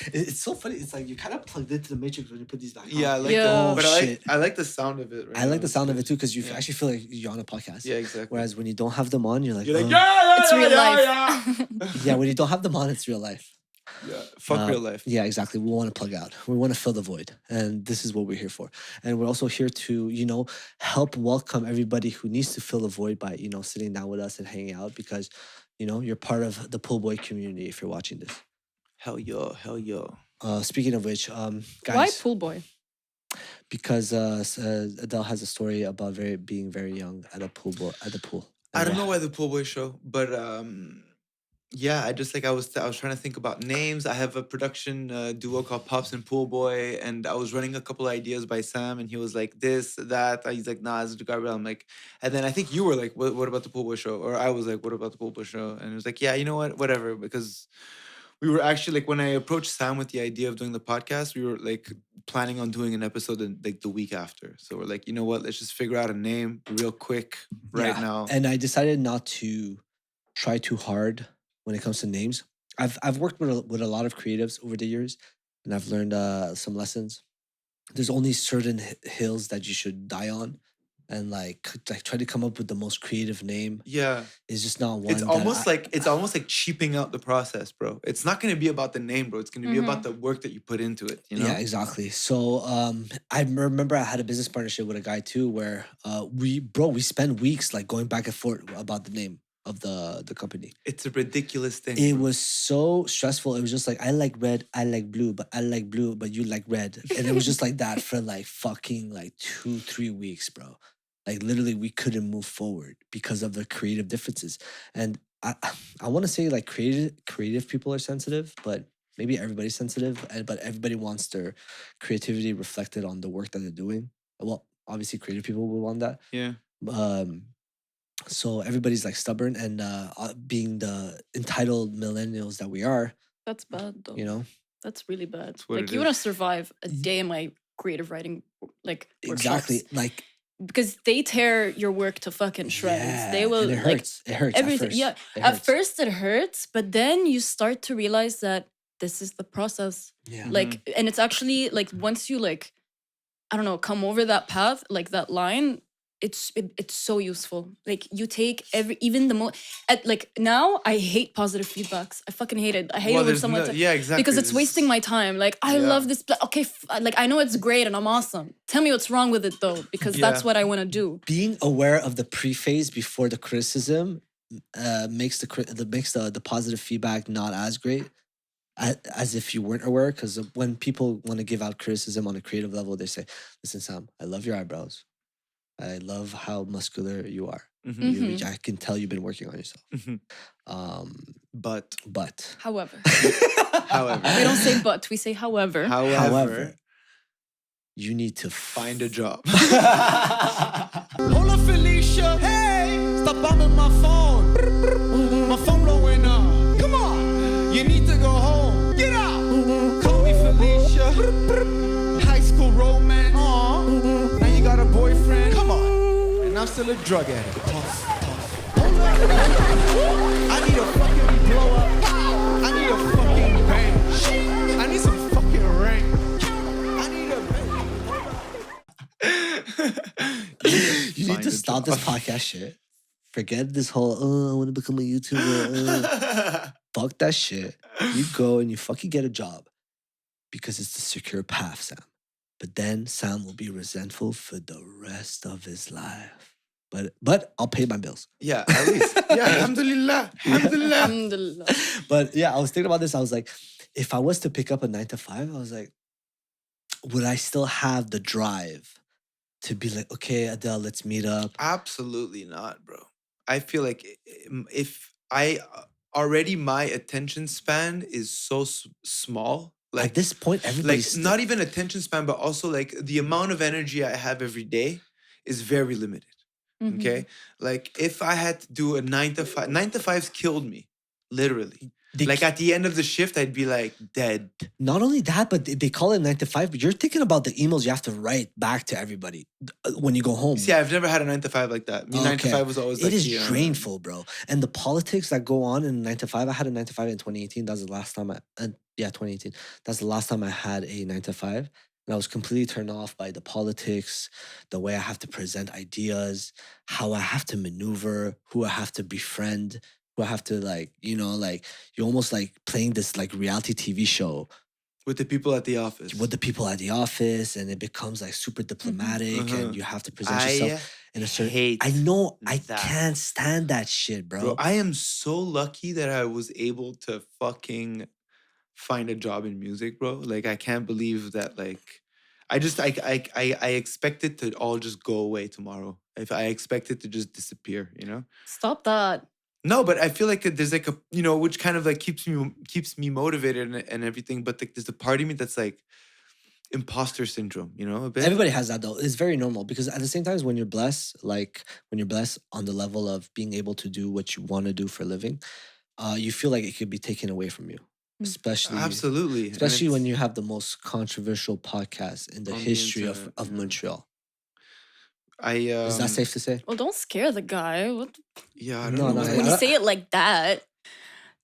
It's so funny. It's like you kind of plugged into the matrix when you put these back on. Yeah, I like Yeah. it. But shit. I like the sound of it. Right I like now. the It's sound of good. it too because you Yeah. actually feel like you're on a podcast. Yeah, exactly. Whereas when you don't have them on, you're like, You're like, "Oh." yeah, It's real life. yeah. Yeah, when you don't have them on, it's real life. Yeah, fuck real life. Yeah, exactly. We want to plug out. We want to fill the void. And this is what we're here for. And we're also here to, help welcome everybody who needs to fill the void by, sitting down with us and hanging out because, you're part of the pool boy community if you're watching this. Hell yo. Speaking of which, Why guys, pool boy? because Adele has a story about being very young at the pool. I don't know why the pool boy show, but yeah, I was trying to think about names. I have a production duo called Pops and Pool Boy, and I was running a couple of ideas by Sam, and he was like this, that. He's like, nah, it's Gabriel. I'm like, and then I think you were like, what about the pool boy show? Or I was like, what about the pool boy show? And it was like, yeah, you know what, whatever, because we were actually like when I approached Sam with the idea of doing the podcast, we were like planning on doing an episode like the week after. So we're like, you know what, let's just figure out a name real quick right now. And I decided not to try too hard when it comes to names. I've worked with a lot of creatives over the years, and I've learned some lessons. There's only certain hills that you should die on, and like try to come up with the most creative name. Yeah, it's just not one. It's almost like cheaping out the process, bro. It's not going to be about the name, bro. It's going to be about the work that you put into it. You know? Yeah, exactly. So I remember I had a business partnership with a guy too, where we spent weeks like going back and forth about the name of the company. It's a ridiculous thing. It was so stressful. It was just like, I like red, I like blue, but I like blue, but you like red. And it was just like that for like fucking like 2-3 weeks, bro. Like literally we couldn't move forward because of the creative differences. And I want to say like creative people are sensitive, but maybe everybody's sensitive, but everybody wants their creativity reflected on the work that they're doing. Well, obviously creative people will want that. Yeah. So everybody's like stubborn, and being the entitled millennials that we are. That's bad though. You know? That's really bad. Like you want to survive a day in my creative writing workshops. Exactly. Like, because they tear your work to fucking shreds. Yeah, They will and it hurts. It hurts. everything. At first. Yeah. At first it hurts, but then you start to realize that this is the process. Yeah. Like, and it's actually like once you like, I don't know, come over that path, like that line, it's so useful. Like you take even the most like now I hate positive feedbacks. I fucking hate it. I hate it when someone yeah, exactly, because it's wasting my time. Like I love this okay, like I know it's great and I'm awesome. Tell me what's wrong with it though, because that's what I want to do. Being aware of the prephase before the criticism makes the positive feedback not as great as if you weren't aware. Because when people want to give out criticism on a creative level, they say, "Listen, Sam, I love your eyebrows. I love how muscular you are. I can tell you've been working on yourself." But however, however, we don't say but, we say however. However, you need to find a job. Hold up, Felicia. Hey, stop bumming my phone. My phone blowing up. Come on, you need to go home. Get out. Call me Felicia. High school romance. Now you got a boyfriend. Come on. And I'm still a drug addict. I need a fucking blow up. I need a fucking bang. I need some fucking rain. I need a bang. You need to stop this podcast shit. Forget this whole, I want to become a YouTuber. Fuck that shit. You go and you fucking get a job because it's the secure path, Sam. But then Sam will be resentful for the rest of his life. But I'll pay my bills. Yeah, at least. Yeah, alhamdulillah. Alhamdulillah. But yeah, I was thinking about this. I was like, if I was to pick up a 9-to-5, I was like, would I still have the drive to be like, okay, Adele, let's meet up? Absolutely not, bro. I feel like if my attention span is so small. Like at this point, everybody's like not even attention span, but also like the amount of energy I have every day is very limited. Okay, like if I had to do a 9-to-5, 9-to-5s killed me, literally. Like at the end of the shift, I'd be like dead. Not only that, but they call it 9 to 5. But you're thinking about the emails you have to write back to everybody when you go home. See, I've never had a 9 to 5 like that. 9 to 5 was always It like is drainful, bro. And the politics that go on in 9 to 5. I had a 9 to 5 in 2018. That's the last time 2018. That's the last time I had a 9 to 5. And I was completely turned off by the politics, the way I have to present ideas, how I have to maneuver, who I have to befriend, who I have to you're almost like playing this like reality TV show with the people at the office. And it becomes like super diplomatic and you have to present yourself in a certain hate I that. can't stand that shit, bro. I am so lucky that I was able to fucking find a job in music, bro. Like I can't believe that I expect it to all just go away tomorrow. If I expect it to just disappear, you know? Stop that. No, but I feel like there's like a, you know, which kind of like keeps me motivated and everything. But like, there's a part of me that's like imposter syndrome, you know, a bit. Everybody has that though. It's very normal because at the same time, when you're blessed on the level of being able to do what you want to do for a living, you feel like it could be taken away from you. Absolutely. Especially when you have the most controversial podcast in the history of Montreal. Is that safe to say? Well, don't scare the guy. What? Yeah, I don't know. When you say it like that,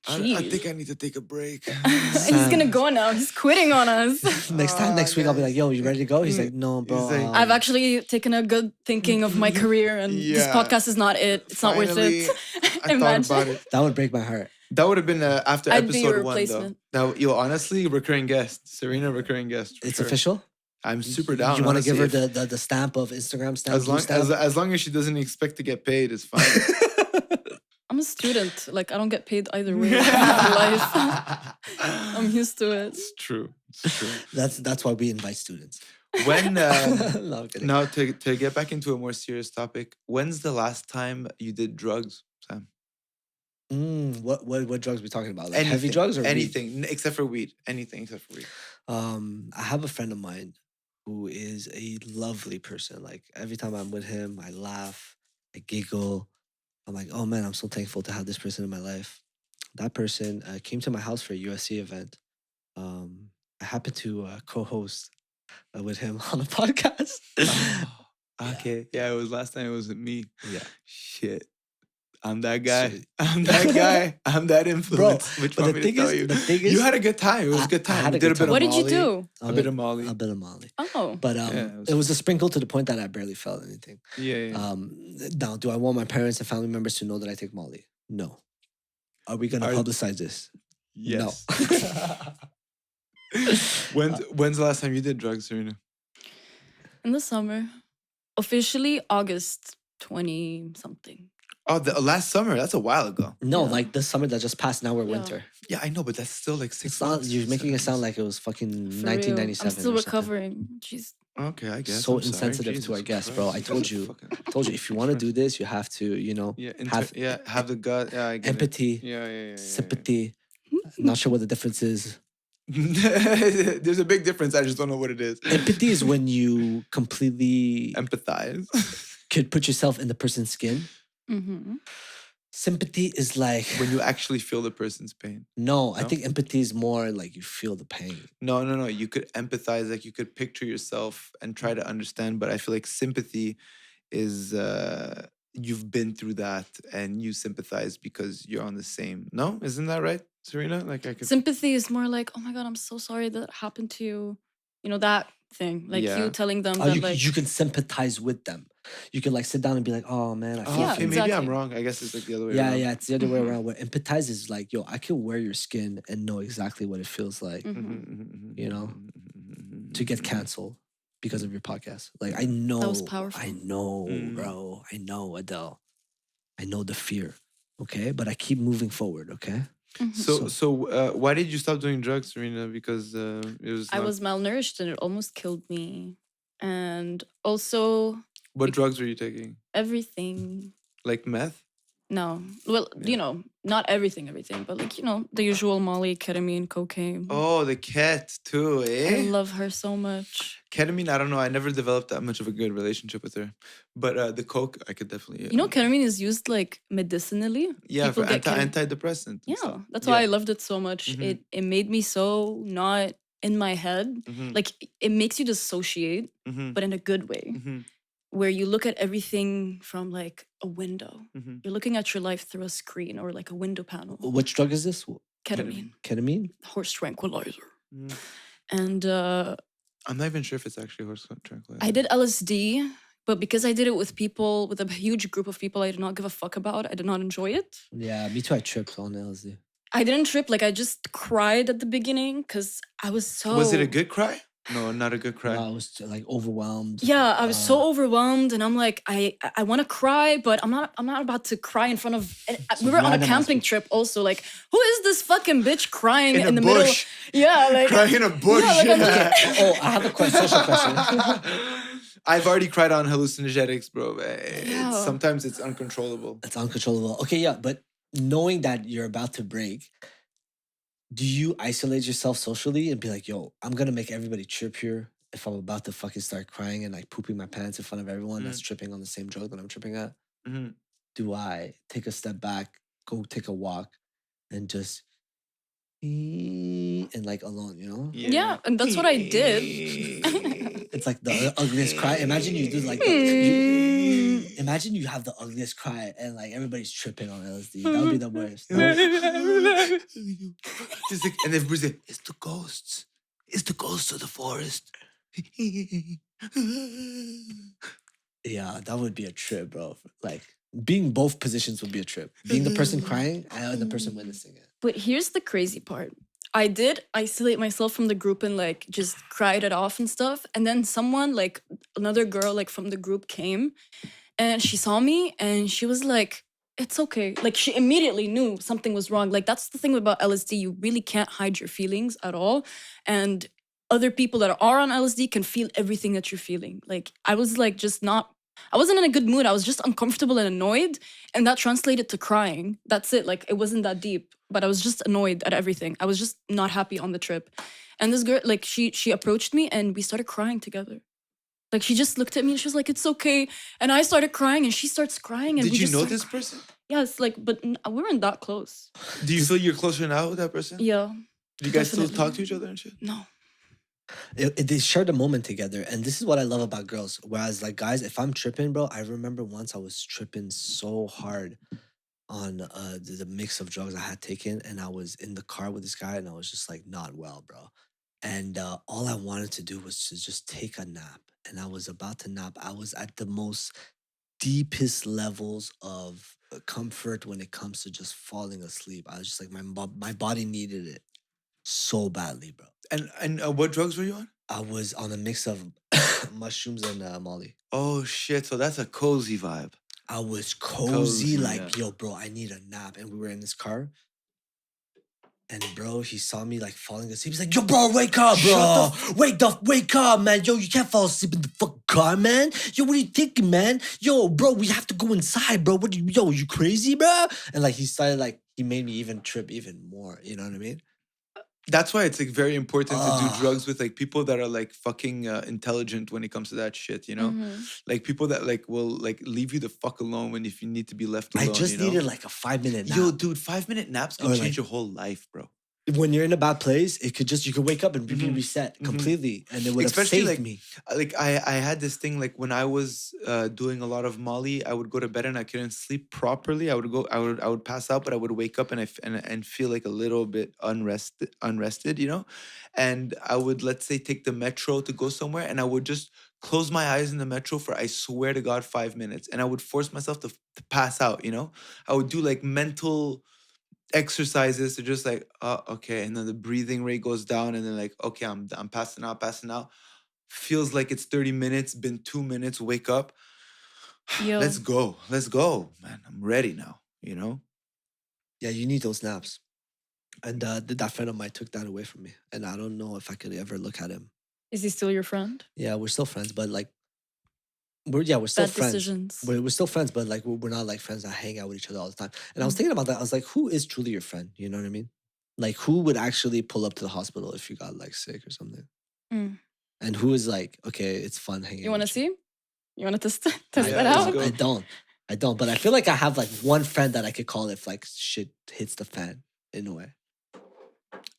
I think I need to take a break. He's gonna go now. He's quitting on us. Next week, I'll be like, yo, you ready to go? He's like, no, bro. Like, I've actually taken a good thinking of my career, and this podcast is not it. It's not worth it. I thought about it. That would break my heart. That would have been after I'd be your episode 1, replacement. though. Now, honestly, recurring guest. Serena, recurring guest. It's official? I'm super down. You want to give her the stamp of Instagram stamp? As long as she doesn't expect to get paid, it's fine. I'm a student. Like, I don't get paid either way in life. I'm used to it. It's true. That's why we invite students. When No, I'm kidding. now to get back into a more serious topic, when's the last time you did drugs, Sam? What drugs are we talking about? Like heavy drugs or anything except for weed? Anything except for weed. I have a friend of mine who is a lovely person. Like every time I'm with him, I laugh, I giggle. I'm like, oh man, I'm so thankful to have this person in my life. That person came to my house for a USC event. I happened to co-host with him on a podcast. Okay. Yeah, it was last time. It was me. Yeah. Shit. I'm that guy. So- I'm that guy. I'm that influence. Bro, Which but want the me to thing tell is- you? the thing is- You had a good time. It was a good I time. had We a did a good bit time. of What did you Molly. do? A bit of Molly. A bit of Molly. Oh. But Yeah, it was a sprinkle to the point that I barely felt anything. Yeah. Now, do I want my parents and family members to know that I take Molly? No. Are we gonna publicize this? Yes. When's the last time you did drugs, Serena? In the summer. Officially August 20 something. Oh, the last summer. That's a while ago. No, Yeah. like the summer that just passed. Now we're Yeah. winter. Yeah, I know, but that's still like 6 It's not. months. You're making it 7 sound months. like it was fucking For 1997. real. I'm still or something. recovering. Jeez. Okay, I guess. So I'm sorry. insensitive to our Jesus guests, bro. I Christ. told you. Fucking- I told you, if you want to do this, you have to, have the gut. Yeah, I get empathy, it. Yeah. sympathy. Not sure what the difference is. There's a big difference. I just don't know what it is. Empathy is when you completely Empathize. could put yourself in the person's skin. Mm-hmm. Sympathy is like When you actually feel the person's pain. no. I No? think empathy is more like you feel the pain. No. You could empathize. Like you could picture yourself and try to understand. But I feel like sympathy is you've been through that and you sympathize because you're on the same. No, isn't that right, Serena? Like I could. Sympathy is more like, oh my God, I'm so sorry that happened to you. You know, that thing. Like Yeah. you telling them Oh, that like you can sympathize with them. You can like sit down and be like, oh man, I feel. Yeah, okay, for you." maybe I'm exactly. wrong. I guess it's like the other way Yeah, around. yeah, it's the other way Mhm. around. Where empathize is like, yo, I can wear your skin and know exactly what it feels like Mhm. You know, to get canceled because of your podcast. Like, I know, was powerful. I know, bro. I know, Adele. I know the fear. Okay, but I keep moving forward. Okay. So why did you stop doing drugs, Serena? Because it was. I was malnourished and it almost killed me. And also What drugs were you taking? everything. Like meth? No. Well, Yeah. you know, not everything, but like, you know, the usual Molly, ketamine, cocaine. Oh, the cat too, I eh? love her so much. Ketamine, I don't know. I never developed that much of a good relationship with her. But the coke, I could definitely. You know, ketamine is used like medicinally. Yeah, People for get antidepressant. And Yeah, stuff. that's Yeah. why I loved it so much. Mhm. It made me so not in my head. Mhm. Like it makes you dissociate, Mhm. but in a good way, Mhm. where you look at everything from like a window. Mhm. You're looking at your life through a screen or like a window panel. Which drug is this? Ketamine, Ketamine? horse tranquilizer. Mhm. And I'm not even sure if it's actually horse tranquilizer. I did LSD, but because I did it with people, with a huge group of people I did not give a fuck about, I did not enjoy it. Yeah, me too. I tripped on LSD. I didn't trip. Like I just cried at the beginning because I was so. Was it a good cry? No, not a good cry. No, I was like overwhelmed. Yeah, I was so overwhelmed, and I'm like, I want to cry, but I'm not about to cry in front of. We were on a random camping ass trip, also. Like, who is this fucking bitch crying In a the bush. middle? Yeah, like Crying in a bush. like, I'm Oh, I have a social question. I've already cried on hallucinogenics, bro. Yeah. Sometimes it's uncontrollable. It's uncontrollable. Okay, yeah, but knowing that you're about to break, do you isolate yourself socially and be like, yo, I'm gonna make everybody trip here if I'm about to fucking start crying and like pooping my pants in front of everyone that's tripping on the same drug that I'm tripping at? Mhm. Do I take a step back, go take a walk, and just and like alone, you know? Yeah, and that's what I did. It's like the ugliest cry. Imagine you do like imagine you have the ugliest cry and like everybody's tripping on LSD. That would be the worst. Just like, and everybody's like, it's the ghosts. It's the ghosts of the forest. Yeah, that would be a trip, bro. Like being both positions would be a trip. Being the person crying and the person witnessing it. But here's the crazy part. I did isolate myself from the group and like just cried it off and stuff. And then someone, like another girl, like from the group came and she saw me and she was like, it's okay. Like she immediately knew something was wrong. Like that's the thing about LSD. You really can't hide your feelings at all. And other people that are on LSD can feel everything that you're feeling. Like I was like I wasn't in a good mood. I was just uncomfortable and annoyed. And that translated to crying. That's it. Like it wasn't that deep. But I was just annoyed at everything. I was just not happy on the trip. And this girl, like she approached me and we started crying together. Like she just looked at me and she was like, it's okay. And I started crying and she starts crying. And Did we you just know started this person? Yes, like, but we weren't that close. Do you feel you're closer now with that person? Yeah. Do you guys still definitely. talk to each other and shit? No. They shared a moment together, and this is what I love about girls. Whereas, like guys, if I'm tripping, bro, I remember once I was tripping so hard on the mix of drugs I had taken, and I was in the car with this guy, and I was just like not well, bro. And all I wanted to do was to just take a nap, and I was about to nap. I was at the most deepest levels of comfort when it comes to just falling asleep. I was just like my body needed it so badly, bro. And what drugs were you on? I was on a mix of mushrooms and Molly. Oh shit! So that's a cozy vibe. I was cozy, Cozy, like, yeah. yo, bro, I need a nap. And we were in this car. And bro, he saw me like falling asleep. He's like, yo, bro, wake up, bro. Wake up, man. Yo, you can't fall asleep in the fucking car, man. Yo, what are you thinking, man? Yo, bro, we have to go inside, bro. Yo, you crazy, bro? And like he started like, he made me even trip even more. You know what I mean? That's why it's like very important to do drugs with like people that are like fucking intelligent when it comes to that shit, you know? Like people that like will like leave you the fuck alone when if you need to be left alone. I just you know? needed like a 5-minute nap. Yo, dude, 5-minute naps can Or, change like- your whole life, bro. When you're in a bad place, it could just, you could wake up and be reset completely. And it would have Especially saved like, me. like I had this thing like when I was doing a lot of Molly, I would go to bed and I couldn't sleep properly. I would pass out, but I would wake up and feel like a little bit unrested, you know. And I would, let's say, take the metro to go somewhere, and I would just close my eyes in the metro for, I swear to God, 5 minutes, and I would force myself to pass out. You know, I would do like mental exercises to just like, oh, okay, and then the breathing rate goes down, and then like, okay, I'm passing out. Feels like it's 30 minutes, been 2 minutes, wake up. Yo. Let's go, man. I'm ready now, you know? Yeah, you need those naps. And that friend of mine took that away from me. And I don't know if I could ever look at him. Is he still your friend? Yeah, we're still friends, but like, we're still bad friends. decisions. We're still friends, but like we're not like friends that hang out with each other all the time. And I was Mm. thinking about that. I was like, who is truly your friend? You know what I mean? Like, who would actually pull up to the hospital if you got like sick or something? Mm. And who is like, okay, it's fun hanging. You want to with see? You want to test Yeah, that let's out? go. I don't. But I feel like I have like one friend that I could call if like shit hits the fan in a way.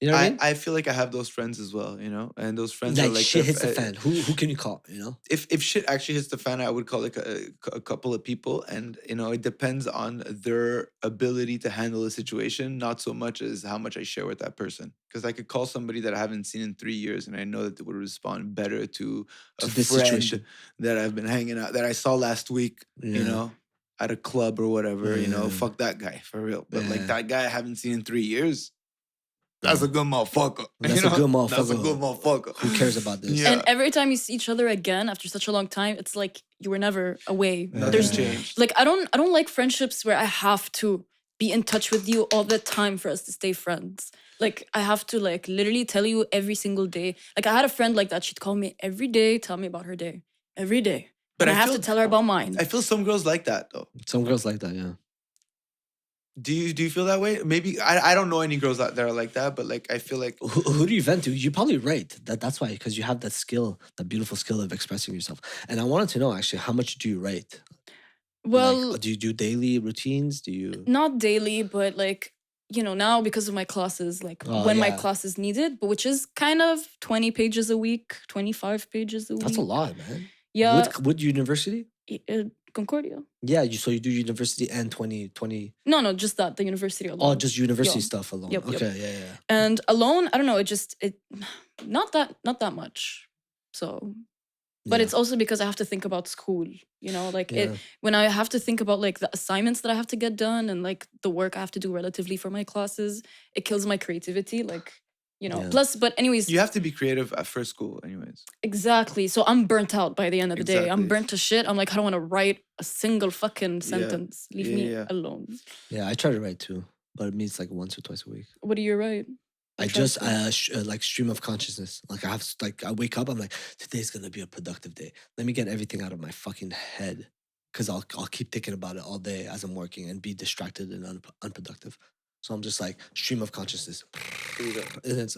You know what I mean? I feel like I have those friends as well, you know, and those friends Like are like shit hits the fan. Who can you call? You know? If shit actually hits the fan, I would call like a couple of people, and you know, it depends on their ability to handle the situation, not so much as how much I share with that person. Because I could call somebody that I haven't seen in 3 years, and I know that they would respond better to a this friend situation. that I've been hanging out that I saw last week, you Yeah. know, at a club or whatever. You know, Yeah. fuck that guy for real. But like Yeah. that guy I haven't seen in 3 years. That's a good motherfucker. That's you a good know? That's a motherfucker. good motherfucker. Who cares about this? Yeah. And every time you see each other again after such a long time, it's like you were never away. Yeah. There's changed. like I don't like friendships where I have to be in touch with you all the time for us to stay friends. Like I have to like literally tell you every single day. Like I had a friend like that. She'd call me every day, tell me about her day. Every day. But But I I have feel- to tell her about mine. I feel some girls like that though. Some girls like that, yeah. Do you feel that way? Maybe I don't know any girls out there like that, but like I feel like Who do you vent to? You probably write. That's why, because you have that skill, that beautiful skill of expressing yourself. And I wanted to know actually, how much do you write? Well, Like, do you do daily routines? Do you? not daily, but like, you know, now because of my classes, like Oh, when my yeah. class is needed, but which is kind of 20 pages a week, 25 pages a week. That's a lot, man. Yeah. What university? Concordia. Yeah, so you do university and 20. No, just that, the university alone. Oh, just university Yeah. stuff alone. Yep, yep. Okay, yeah. And alone, I don't know, it not that much. So but Yeah. it's also because I have to think about school, you know, like Yeah. when I have to think about like the assignments that I have to get done and like the work I have to do relatively for my classes, it kills my creativity, like, you know. Yeah. Plus, but anyways, you have to be creative at first school, anyways. exactly. So I'm burnt out by the end of the day. I'm Exactly. burnt to shit. I'm like, I don't want to write a single fucking Yeah. sentence. Leave Yeah, me yeah. alone. Yeah, I try to write too, but it means like once or twice a week. What do you write? I Interesting. just like stream of consciousness. Like I have like I wake up, I'm like, today's gonna be a productive day. Let me get everything out of my fucking head, because I'll keep thinking about it all day as I'm working and be distracted and unproductive. So I'm just like stream of consciousness, and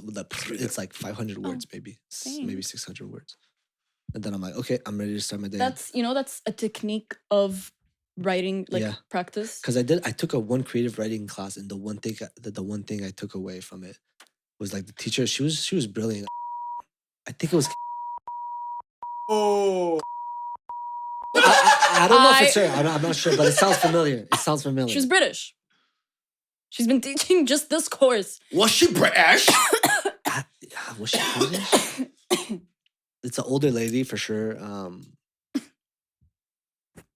it's like 500 words, maybe dang. 600 words, and then I'm like, okay, I'm ready to start my day. That's, you know, that's a technique of writing, like Yeah. practice. Because I took a one creative writing class, and the one thing I took away from it was like the teacher. She was brilliant. I think it was. Oh, I don't know if it's her. I'm not sure, but it sounds familiar. It sounds familiar. She's British. She's been teaching just this course. was she British? Was she British? It's an older lady for sure.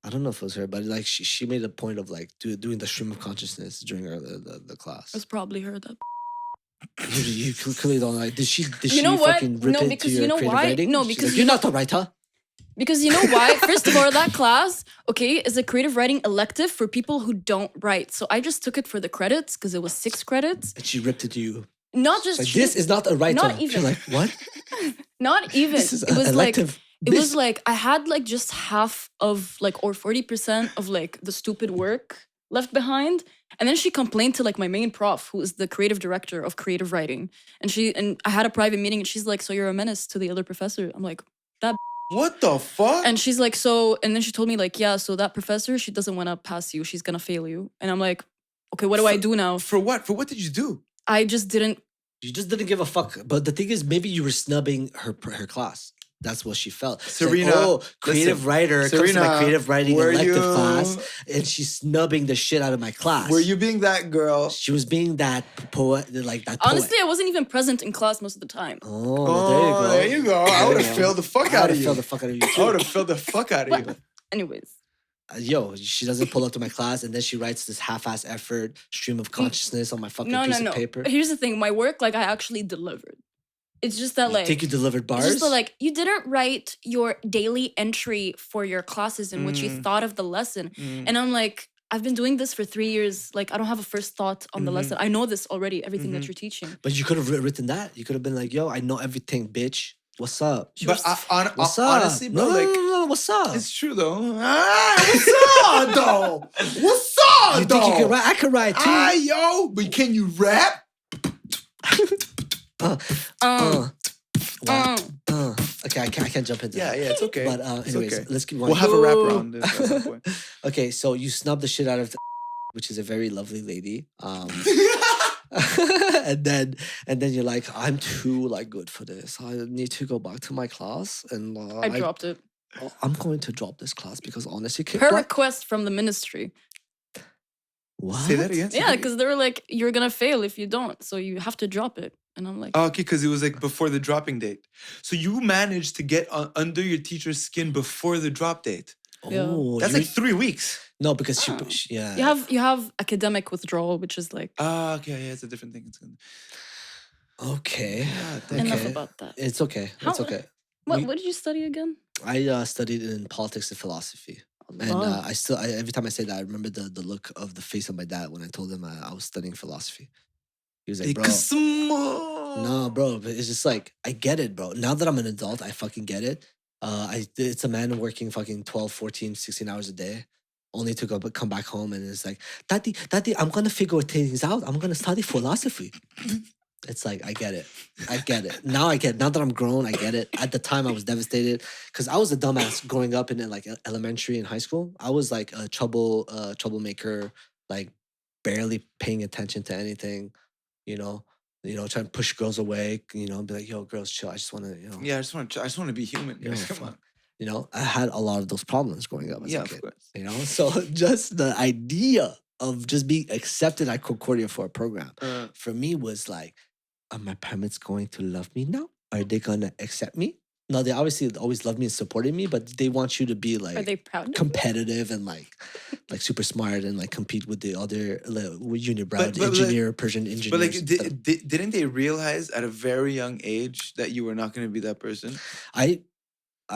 I don't know if it was her, but like she made a point of like doing the stream of consciousness during the class. It's probably her that. You clearly don't like. Did she know what? fucking rip No, it to because your you know creative why? writing? No, She's because like, you you're know- not the writer. Because you know why? First of all, that class, okay, is a creative writing elective for people who don't write. So I just took it for the credits because it was 6 credits. And she ripped it to you. Not just Like, this is not a writer. not You're even. like, what? not even. This is It was like elective. it was like I had like just half of like or 40% of like the stupid work left behind. And then she complained to like my main prof, who is the creative director of creative writing. And I had a private meeting and she's like, so you're a menace to the other professor. I'm like, that. What the fuck? And she's like, so, and then she told me like, yeah, so that professor, she doesn't want to pass you. She's going to fail you. And I'm like, okay, what do I do now? For what? For what did you do? I just didn't. You just didn't give a fuck. But the thing is, maybe you were snubbing her class. That's what she felt. It's like, Serena, oh, creative listen, writer comes to my Serena, creative writing were elective you- class, and she's snubbing the shit out of my class. Were you being that girl? She was being that poet, like that poet. Honestly, I wasn't even present in class most of the time. Oh, there you go. I would There have you go. failed the fuck I out would of have you. failed the fuck out of you I too. would have failed the fuck out of you. Anyways. Yo, she doesn't pull up to my class, and then she writes this half-ass effort stream of consciousness on my fucking piece of paper. Here's the thing. My work, like, I actually delivered. It's just that, You like, think you delivered bars? it's just that, like, you didn't write your daily entry for your classes in which you thought of the lesson. And I'm like, I've been doing this for 3 years. Like, I don't have a first thought on the lesson. I know this already, everything that you're teaching. But you could have written that. You could have been like, yo, I know everything, bitch. What's up? But What's up? honestly, bro, No. What's up? it's true though. What's up, though? What's up, You think you can ride? I can ride too. Yo, but can you rap? Okay, I can't jump into that. Yeah, it's okay. But It's anyways, okay. let's keep going. We'll have a rap round at some point. Okay, so you snub the shit out of which is a very lovely lady. and then you're like, I'm too like good for this. I need to go back to my class, and I dropped it. I'm going to drop this class because honestly, Per request from the ministry. What? Say that again. Yeah, because they were like, you're gonna fail if you don't, so you have to drop it. And I'm like, Oh, okay, because it was like before the dropping date. So you managed to get under your teacher's skin before the drop date. Oh, That's you- like 3 weeks. no, because Oh. yeah. you have academic withdrawal, which is like Okay, yeah, it's a different thing. It's good. Okay. enough Okay. about that. It's okay. It's How- okay. What We- what did you study again? I studied in politics and philosophy. And Love. every time I say that, I remember the look of the face of my dad when I told him I was studying philosophy. He was like, bro, no, bro, but it's just like, I get it, bro. Now that I'm an adult, I fucking get it. It's a man working fucking 12, 14, 16 hours a day, only to come back home and it's like, Daddy, I'm gonna figure things out. I'm gonna study philosophy. It's like, I get it. Now I get it. Now that I'm grown, I get it. At the time, I was devastated because I was a dumbass growing up in like elementary and high school. I was like a troublemaker, like barely paying attention to anything, you know, trying to push girls away, be like, yo, girls, chill. I just want to, Yeah, I just want to be human, guys. Come on. I had a lot of those problems growing up as Yeah, a of kid, course. So just the idea of just being accepted at Concordia for a program for me was like, are my parents going to love me now? Are they going to accept me? No, they obviously always loved me and supported me, but they want you to be like Are they proud? of you? competitive and like super smart and like compete with the other unibrow, But- but, engineer, Persian engineers. But like, that- didn't they realize at a very young age that you were not going to be that person? I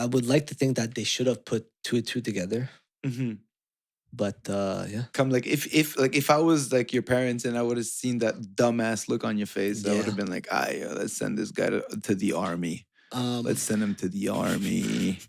would like to think that they should have put two and two together, Mm-hmm. but yeah. Come like if I was like your parents and I would have seen that dumbass look on your face, I would Yeah. have been like, let's send this guy to the army. Let's send him to the army.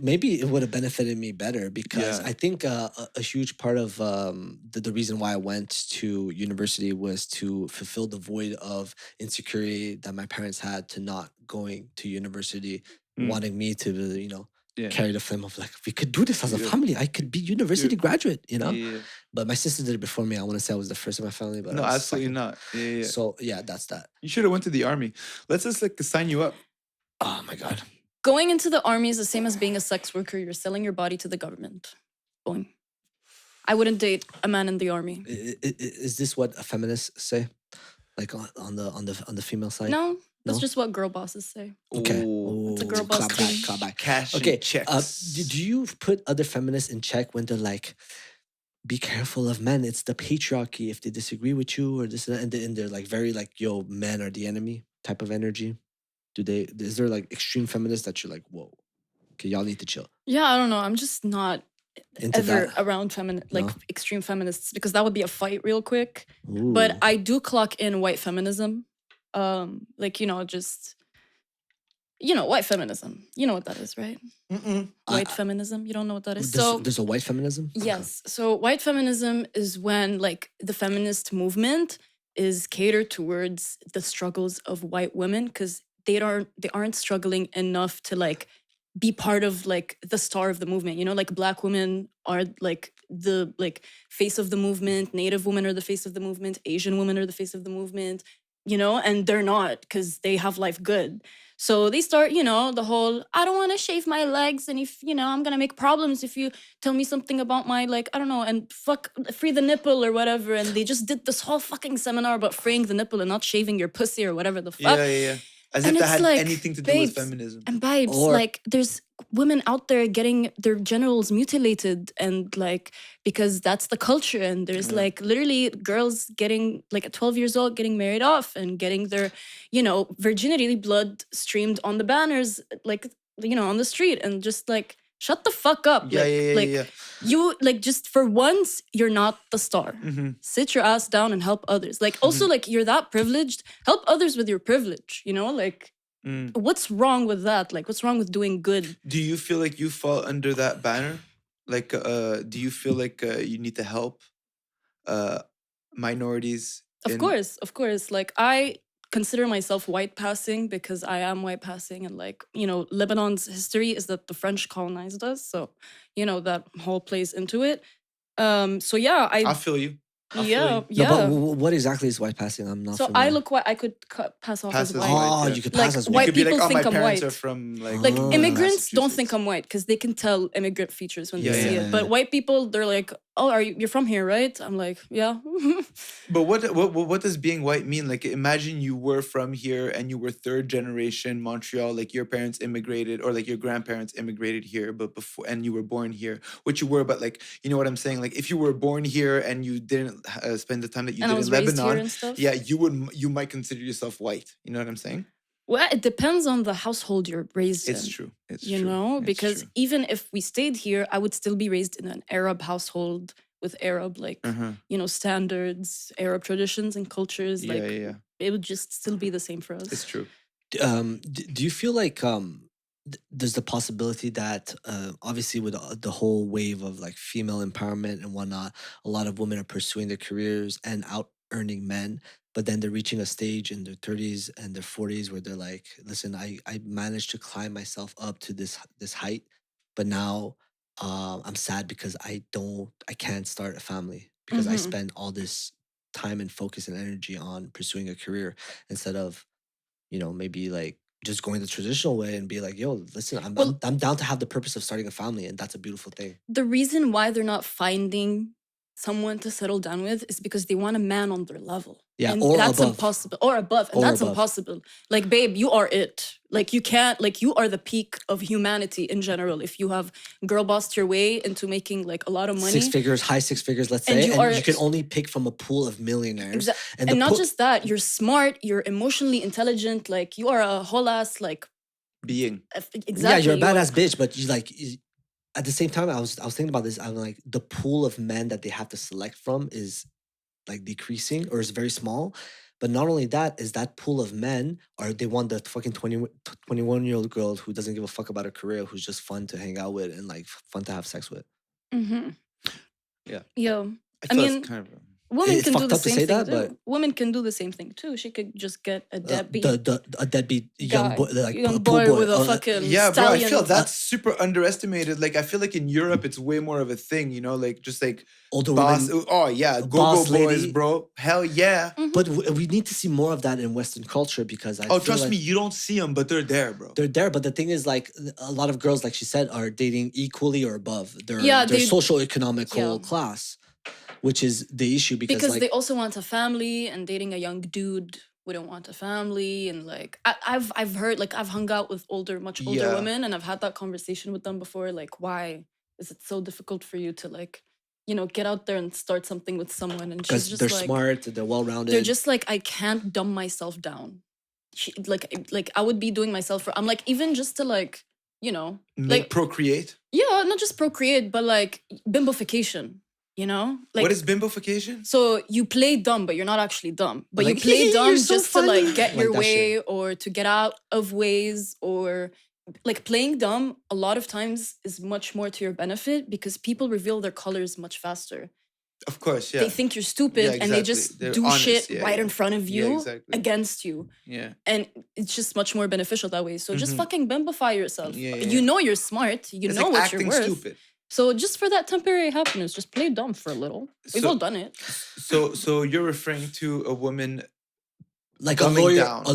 Maybe it would have benefited me better because Yeah. I think a huge part of the reason why I went to university was to fulfill the void of insecurity that my parents had to not going to university, wanting me to, Yeah. carry the flame of like, we could do this as a Yeah. family. I could be university graduate, Yeah. But my sister did it before me. I want to say I was the first in my family, but No, I was absolutely second. not. Yeah. So yeah, that's that. You should have went to the army. Let's just like sign you up. Oh my god. Going into the army is the same as being a sex worker. You're selling your body to the government. Boom. I wouldn't date a man in the army. Is this what feminists say? Like on the female side? No, that's No? just what girl bosses say. Okay. Ooh. It's a girl Ooh, boss clap back, thing. clap back. Cash Okay. and checks. Do you put other feminists in check when they're like, be careful of men? It's the patriarchy. If they disagree with you or this and that, and they're like very like, yo, men are the enemy type of energy. Is there like extreme feminists that you're like, whoa, okay, y'all need to chill? Yeah, I don't know. I'm just not Into ever that? around No? extreme feminists because that would be a fight real quick. Ooh. But I do clock in white feminism. White feminism. You know what that is, right? White feminism. You don't know what that is. There's a white feminism? Yes. So white feminism is when like the feminist movement is catered towards the struggles of white women because they aren't struggling enough to like be part of like the star of the movement. Like Black women are like the like face of the movement, Native women are the face of the movement, Asian women are the face of the movement, and they're not because they have life good. So they start, the whole, I don't want to shave my legs. And if, I'm going to make problems if you tell me something about my, like, I don't know, and free the nipple or whatever. And they just did this whole fucking seminar about freeing the nipple and not shaving your pussy or whatever the fuck. Yeah. As And if that it's had like, anything to do babes, with feminism. And babes, Or- like, there's women out there getting their genitals mutilated and like, because that's the culture. And there's like literally girls getting like at 12 years old, getting married off and getting their, virginity blood streamed on the banners, like, on the street and just like, shut the fuck up. Yeah. You like just for once, you're not the star. Mm-hmm. Sit your ass down and help others. Like also like you're that privileged, help others with your privilege, like Mm. What's wrong with that? Like, what's wrong with doing good? Do you feel like you fall under that banner? Like, do you feel like you need to help uh, minorities Of course, of course. Like, I consider myself white passing because I am white passing, and like, you know, Lebanon's history is that the French colonized us, so you know that whole plays into it. So yeah, I feel you. I feel yeah, you. No, yeah. but what exactly is white passing? I'm not So familiar. I look white. I could pass off Pass as as white. white. Oh, yeah. you could Like, pass as You white white. could be like, people oh, my think I'm parents white. are from like, Like Ah. immigrants don't think Massachusetts. I'm white because they can tell immigrant features when they Yeah, see yeah. it. But white people, they're like, "Oh, you're from here, right?" I'm like, "Yeah." But what does being white mean? Like, imagine you were from here and you were third generation Montreal, like your parents immigrated or like your grandparents immigrated here, but before and you were born here, which you were. But like, you know what I'm saying? Like, if you were born here and you didn't spend the time that you And I did was in raised here Lebanon, and stuff. yeah, you might consider yourself white. You know what I'm saying? Well, it depends on the household you're raised It's in. true. It's You true. know, It's because true. even if we stayed here, I would still be raised in an Arab household with Arab, like, Uh-huh. you know, standards, Arab traditions and cultures. Yeah, Like, yeah, yeah. it would just still be the same for us. It's true. Do you feel like there's the possibility that obviously with the whole wave of like female empowerment and whatnot, a lot of women are pursuing their careers and out earning men, but then they're reaching a stage in their 30s and their 40s where they're like, listen, I managed to climb myself up to this height, but now I'm sad because I can't start a family because I Mhm. spend all this time and focus and energy on pursuing a career instead of, you know, maybe like just going the traditional way and be like, yo, listen, Well- I'm down to have the purpose of starting a family, and that's a beautiful thing. The reason why they're not finding someone to settle down with is because they want a man on their level. Yeah, and or that's above. impossible. Or above, and Or that's above. impossible. Like, babe, you are it. Like, you can't. Like, you are the peak of humanity in general. If you have girl bossed your way into making like a lot of money, High six figures, let's And say, you and are- you can only pick from a pool of millionaires. and the not pool- just that, you're smart, you're emotionally intelligent. Like, you are a whole ass like Being. exactly. yeah, you're a you are- badass bitch, but at the same time, I was thinking about this. I'm like, the pool of men that they have to select from is like decreasing or is very small. But not only that, is that pool of men are they want the fucking 21-year-old girl who doesn't give a fuck about her career, who's just fun to hang out with and like fun to have sex with. Mhm. Yeah. Yo, I I feel mean, that's kind of. women It's can do fucked the up to same say thing that, too. but- Women can do the same thing too. She could just get a deadbeat A deadbeat young guy, boy, like young a pool boy boy. with a fucking Yeah, bro, I stallion. feel that's super underestimated. Like, I feel like in Europe, it's way more of a thing, you know, like just like older boss. women. Oh, yeah, boss go-go boys, lady. bro. Hell yeah. But we need to see more of that in Western culture because I Oh, feel trust like me, you don't see them, but they're there, bro. they're there. But the thing is, like a lot of girls, like she said, are dating equally or above their Yeah, their they- social economical yeah. class, which is the issue because like they also want a family, and dating a young dude wouldn't want a family. And like I've heard, like, I've hung out with much older Yeah. women, and I've had that conversation with them before. Like, why is it so difficult for you to, like, you know, get out there and start something with someone? And she's because just they're like, smart, they're well rounded. they're just like, I can't dumb myself down. Like I would be doing myself for. I'm like, even just to like, you know, like, Procreate. yeah, not just procreate, but like bimbofication. You know, like, What is bimbofication? so you play dumb, but you're not actually dumb. But Like, you play dumb "You're so just to funny." like get Like your that way shit. or to get out of ways, or like playing dumb a lot of times is much more to your benefit because people reveal their colors much faster. Of course, yeah. They think you're stupid, Yeah, and they exactly. just They're do honest, shit yeah, right yeah. in front of Yeah, you exactly. against you. Yeah. And it's just much more beneficial that way. So just Mhm. fucking bimbify yourself. Yeah, You yeah. know you're smart. You It's know like what acting you're worth. stupid. So just for that temporary happiness, just play dumb for a little. We've So- all done it. So you're referring to a woman. like a dumbing lawyer, down. Yeah.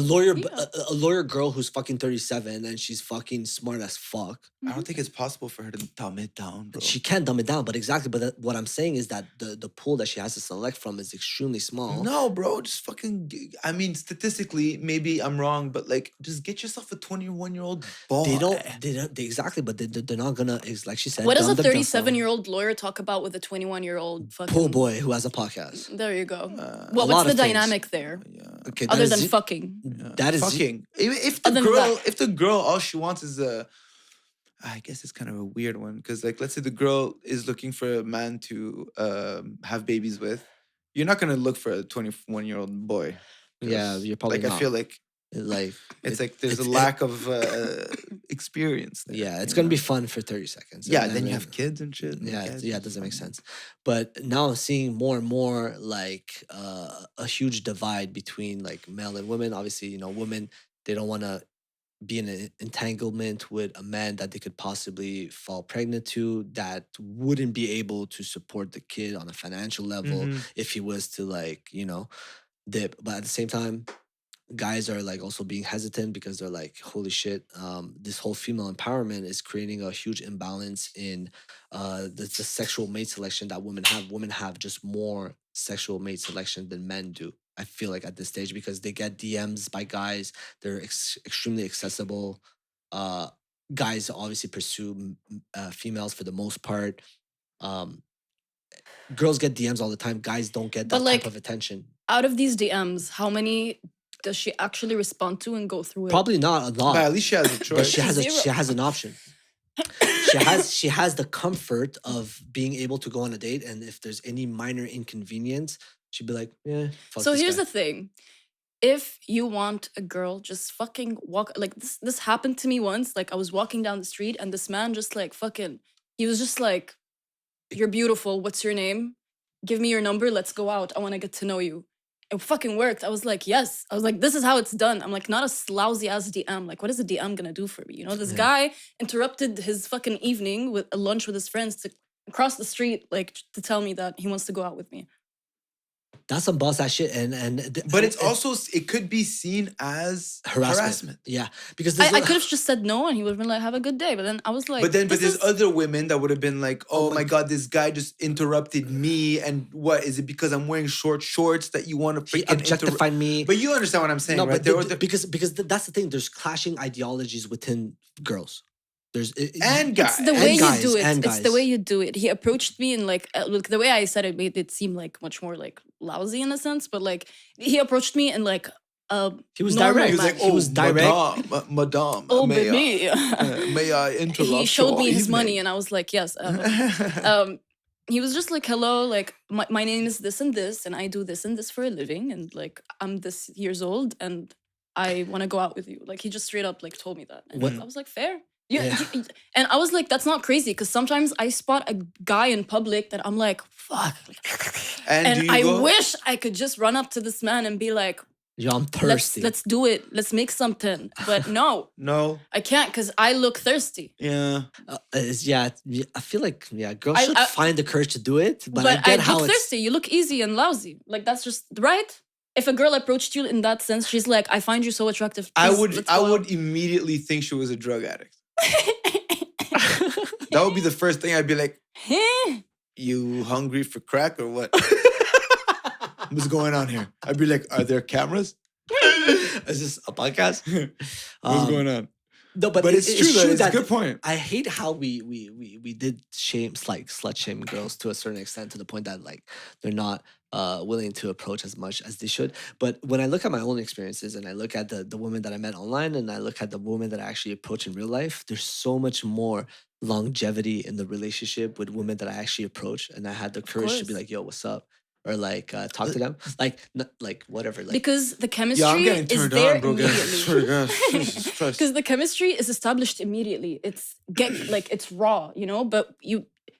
a lawyer girl who's fucking 37 and she's fucking smart as fuck. I don't think it's possible for her to dumb it down, bro. She can dumb it down, but exactly. But what I'm saying is that the pool that she has to select from is extremely small. No, bro, just fucking. I mean, statistically, maybe I'm wrong, but like, just get yourself a 21-year-old boy. They don't. They exactly, but they're not gonna. Is like she said. What does a dumb them down. 37-year-old lawyer talk about with a 21-year-old fucking Pool boy who has a podcast? There you go. a Well, lot what's the of things. dynamic there? Yeah. Okay, Other that than is- fucking. that is Fucking. If Other than the girl, all she wants is a. I guess it's kind of a weird one because, like, let's say the girl is looking for a man to have babies with. You're not gonna look for a 21-year-old boy. 'cause, Yeah, you're probably like. not. I feel like Like It's it- like there's a it- lack of experience there. yeah, it's you gonna be know? fun for 30 seconds. Yeah, and then you have kids and shit. and yeah, kids, yeah, it it's doesn't make fun. sense. But now I'm seeing more and more like a huge divide between like male and women. Obviously, you know, women, they don't want to be in an entanglement with a man that they could possibly fall pregnant to, that wouldn't be able to support the kid on a financial level Mhm. if he was to like, you know, dip. But at the same time, guys are like also being hesitant because they're like, holy shit, this whole female empowerment is creating a huge imbalance in the sexual mate selection that women have. Women have just more sexual mate selection than men do, I feel like, at this stage, because they get DMs by guys. They're extremely accessible. uh Guys obviously pursue females for the most part. um Girls get DMs all the time. Guys don't get But that like, type of attention. out of these DMs, how many does she actually respond to and go through it? Probably not a lot. But at least she has a But choice. Zero. she has an option. She has the comfort of being able to go on a date, and if there's any minor inconvenience, she'd be like, yeah, fuck So this here's guy. the thing. If you want a girl, just fucking walk. Like this happened to me once. Like I was walking down the street and this man just like fucking, he was just like, "You're beautiful. What's your name? Give me your number. Let's go out. I want to get to know you." It fucking worked. I was like, yes. I was like, this is how it's done. I'm like, not a lousy ass DM. Like, what is a DM gonna do for me? You know, this Yeah. guy interrupted his fucking evening with a lunch with his friends to cross the street, like to tell me that he wants to go out with me. That's some boss ass shit, But it's also, it could be seen as harassment. Yeah, because I could have just said no and he would have been like, have a good day. But then I was like, But this there's is- other women that would have been like, Oh oh my my God, this guy just interrupted me. And what, is it because I'm wearing short shorts that you want to he freaking objectified me. But you understand what I'm saying, No, right? but There were the- because that's the thing. There's clashing ideologies within girls. There's and guys. it's the And way guys, you do it. and It's the guys. way you do it. He approached me and like, look, the way I said it made it seem like much more like lousy in a sense. But like, he approached me and like, He was normal direct. He was like, man. He oh, was direct. Madame, oh may I, baby. may I interrupt He showed your me his evening?" money and I was like, yes. He was just like, hello, like my name is this and I do this and this for a living, and like I'm this years old and I want to go out with you. Like he just straight up like told me that, and What- I was like, fair. Yeah, Yeah. and I was like, that's not crazy, because sometimes I spot a guy in public that I'm like, fuck, And do and you I go? wish I could just run up to this man and be like, Yo, I'm thirsty. let's do it, let's make something. But no, No. I can't, because I look thirsty. Yeah. I feel like girls should I- find the courage to do it, but But I get how look it's. thirsty. You look easy and lousy. Like that's just right. If a girl approached you in that sense, she's like, "I find you so attractive." I please, would let's I go would out." immediately think she was a drug addict. That would be the first thing I'd be like, you hungry for crack or what? What's going on here? I'd be like, are there cameras? Is this a podcast? What's going on? No, But it's true though. It's a good point. I hate how we did slut shame girls to a certain extent, to the point that like they're not willing to approach as much as they should. But when I look at my own experiences and I look at the women that I met online and I look at the women that I actually approach in real life, there's so much more longevity in the relationship with women that I actually approach, and I had the courage to be course. like, yo, what's up? Or like talk to them, like whatever, like Because the chemistry Yeah, I'm getting is turned there on, bro. immediately. Jesus Christ. Because the chemistry is established immediately. It's it's raw, you know. But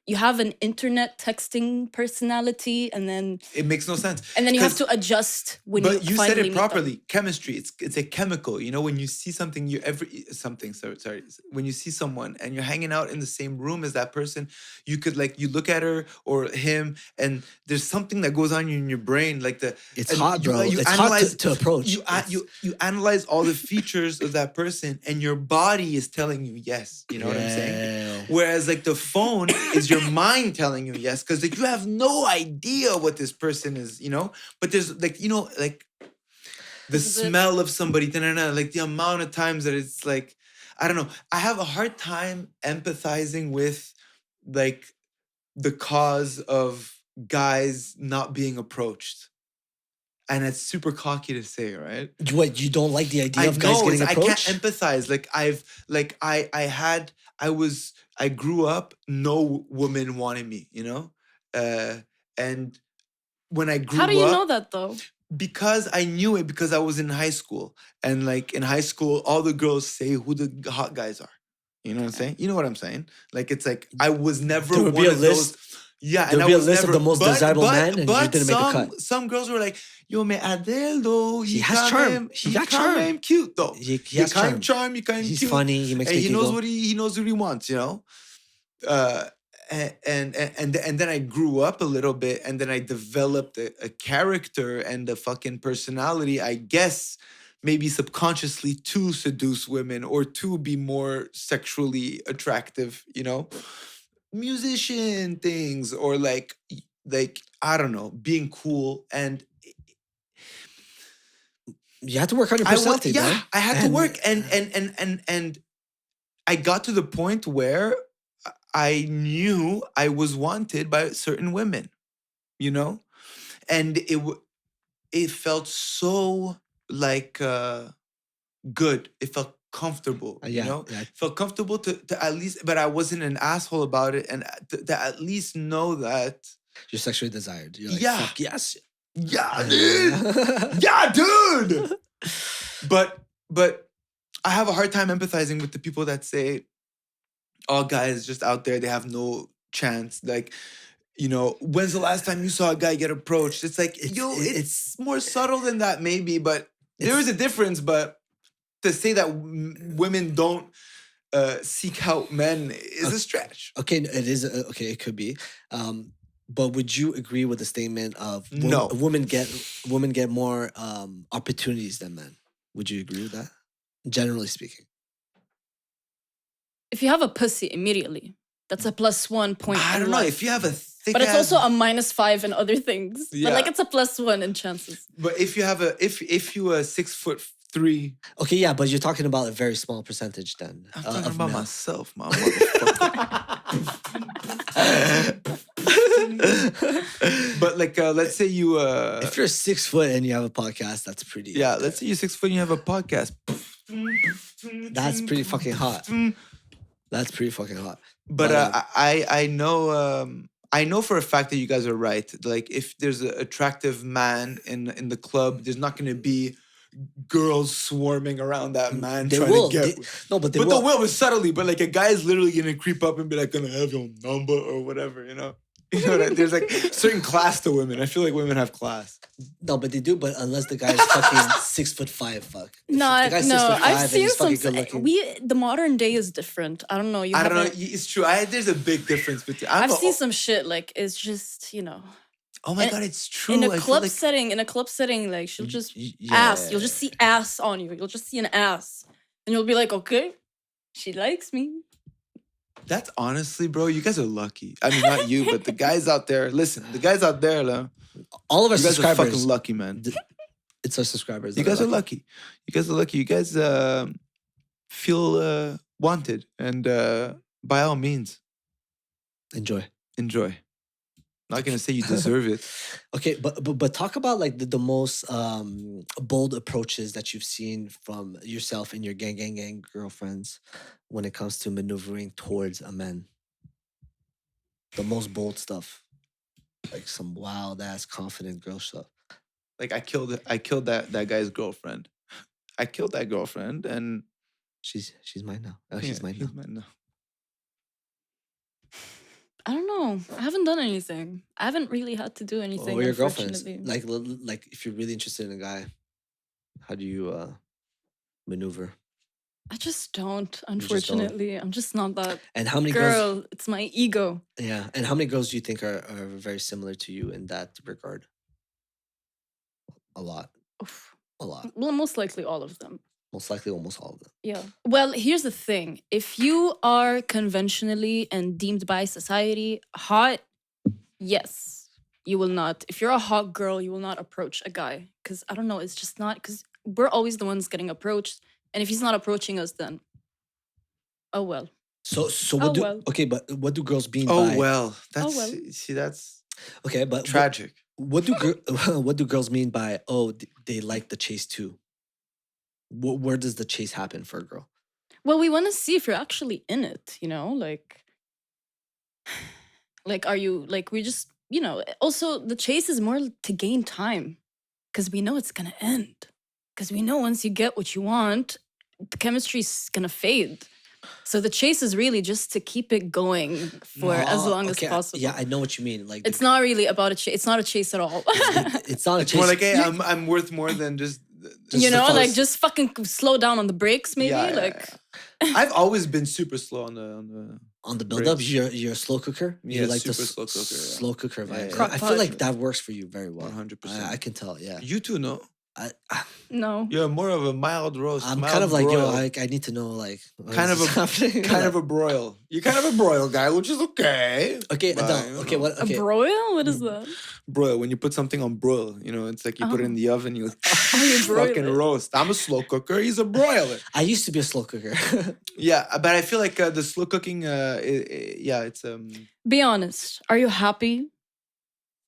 you have an internet texting personality, and then It makes no sense. you have 'Cause- to adjust when But you said finally it meet them. properly. Chemistry. It's a chemical. You know, when you see something, sorry. When you see someone and you're hanging out in the same room as that person, you could you look at her or him, and there's something that goes on in your brain, like it's and hot, you- bro. you It's analyze- hot to approach. You analyze all the features of that person, and your body is telling you yes. You know what I'm saying? Yeah. Whereas the phone is your mind telling you yes, because you have no idea what this person is, But there's the This is it. smell of somebody, like the amount of times that it's like, I don't know. I have a hard time empathizing with the cause of guys not being approached. And it's super cocky to say, right? What, you don't like the idea of guys getting I can't approached? empathize. I grew up, no woman wanted me, and when I grew up. How do you know that though? because I knew it because I was in high school. And like in high school, all the girls say who the hot guys are. You know what I'm saying? You know what I'm saying? Like it's like I was never There would be one a of list. those. Yeah, There and would I be a was list never of the most desirable men, and you didn't make the cut. some girls were like, "Yo, man, Adele though, He has charm. He got charm. Kind of cute though. He has charm. Charm. He kind of He's cute. funny. He makes And me he giggle. knows he knows what he wants. You know." And then I grew up a little bit, and then I developed a character and a fucking personality, I guess, maybe subconsciously to seduce women or to be more sexually attractive, you know, musician things or like I don't know, being cool. And You have to work on your personality, yeah, man. I had to work, and I got to the point where I knew I was wanted by certain women, you know, and it felt so like good. It felt comfortable, you know. Yeah. It felt comfortable to at least, but I wasn't an asshole about it, and to at least know that You're sexually desired. You're like, Yeah. fuck yes. yeah, dude, yeah, dude. But I have a hard time empathizing with the people that say, all guys just out there, they have no chance. Like, you know, when's the last time you saw a guy get approached? It's like, it's more subtle than that, maybe, but there is a difference. But to say that women don't seek out men is a stretch. Okay, it is. Okay, it could be. But would you agree with the statement of No. women get more opportunities than men? Would you agree with that? Generally speaking. If you have a pussy immediately, that's a +1 point. I in don't know. life. If you have a thick But it's ass- also a -5 in other things. Yeah. But like it's a +1 in chances. But if you have if you are 6'3", Okay, yeah, but you're talking about a very small percentage then. I'm talking of about men. myself, my motherfucker. But like, let's say you If you're 6 foot and you have a podcast, that's pretty. yeah, let's say you're 6 foot and you have a podcast. That's pretty fucking hot. That's pretty fucking hot. But I know for a fact that you guys are right. Like, if there's an attractive man in the club, there's not going to be girls swarming around that man They trying will. to get. But they But will. the will is subtly. But like, a guy is literally going to creep up and be like, "Gonna have your number" or whatever, you know. You know, there's like certain class to women. I feel like women have class. No, but they do. But unless the guy is fucking 6'5", fuck. If No, the guy's no. 6'5" I've and seen he's some. fucking good looking. The modern day is different. I don't know. I don't know. haven't- It's true. There's a big difference between. I've seen some shit like it's just Oh my in- god, it's true. in I a feel club like- setting. In a club setting, like she'll just Yeah. ass. You'll just see ass on you. You'll just see an ass, and you'll be like, okay, she likes me. That's honestly, bro, you guys are lucky. I mean, not you, but the guys out there. Listen, the guys out there, All of our you guys are subscribers. fucking lucky, man. It's our subscribers. You that guys are lucky. You guys are lucky. You guys feel wanted, and by all means, Enjoy. enjoy. Not gonna say you deserve it. Okay, but talk about like the most bold approaches that you've seen from yourself and your gang girlfriends when it comes to maneuvering towards a man. The most bold stuff, like some wild ass confident girl stuff. Like I killed that guy's girlfriend. I killed that girlfriend, and She's mine now. Oh, she's mine now. he's mine now. I don't know. I haven't done anything. I haven't really had to do anything. Or your girlfriends. unfortunately. Like if you're really interested in a guy, how do you maneuver? I just don't. just don't. Unfortunately, I'm just not that And how many girls? girl. It's my ego. Yeah, and how many girls do you think are very similar to you in that regard? A lot. Oof. A lot. Well, most likely all of them. Most likely almost all of them. Yeah. Well, here's the thing. If you are conventionally and deemed by society hot, yes, you will not. If you're a hot girl, you will not approach a guy. Because I don't know, it's just not, because we're always the ones getting approached. And if he's not approaching us, then, oh well. So what do well. okay, but what do girls mean Oh by well, that's well. see, that's okay, but tragic. what do what do girls mean by they like the chase too? Where does the chase happen for a girl? Well, we want to see if you're actually in it, like are you, like we just, also the chase is more to gain time. because we know it's gonna end. Because we know once you get what you want, the chemistry's gonna fade. So the chase is really just to keep it going for as long as possible. Yeah, I know what you mean. Like it's not really about a chase. It's not a chase at all. it's not a It's chase. more like, hey, I'm worth more than just you the know, first- like just fucking slow down on the brakes, maybe. I've always been super slow on the build up. You're a slow cooker. Yeah, You like the super slow cooker, yeah. slow cooker vibe. Yeah. I feel like that works for you very well. 100%. I can tell. Yeah. You too, no? No. You're more of a mild roast. I'm mild kind of like, broil. I need to know, like, what kind is of a happening? kind of a broil. You're kind of a broil guy, which is okay. Okay, but, Adele, you okay, know. what? Okay, A broil? What is that? Broil, when you put something on broil, you know, it's like you put it in the oven, you you broil fucking it. roast. I'm a slow cooker. He's a broiler. I used to be a slow cooker. Yeah, but I feel like the slow cooking, yeah, it's Be honest. Are you happy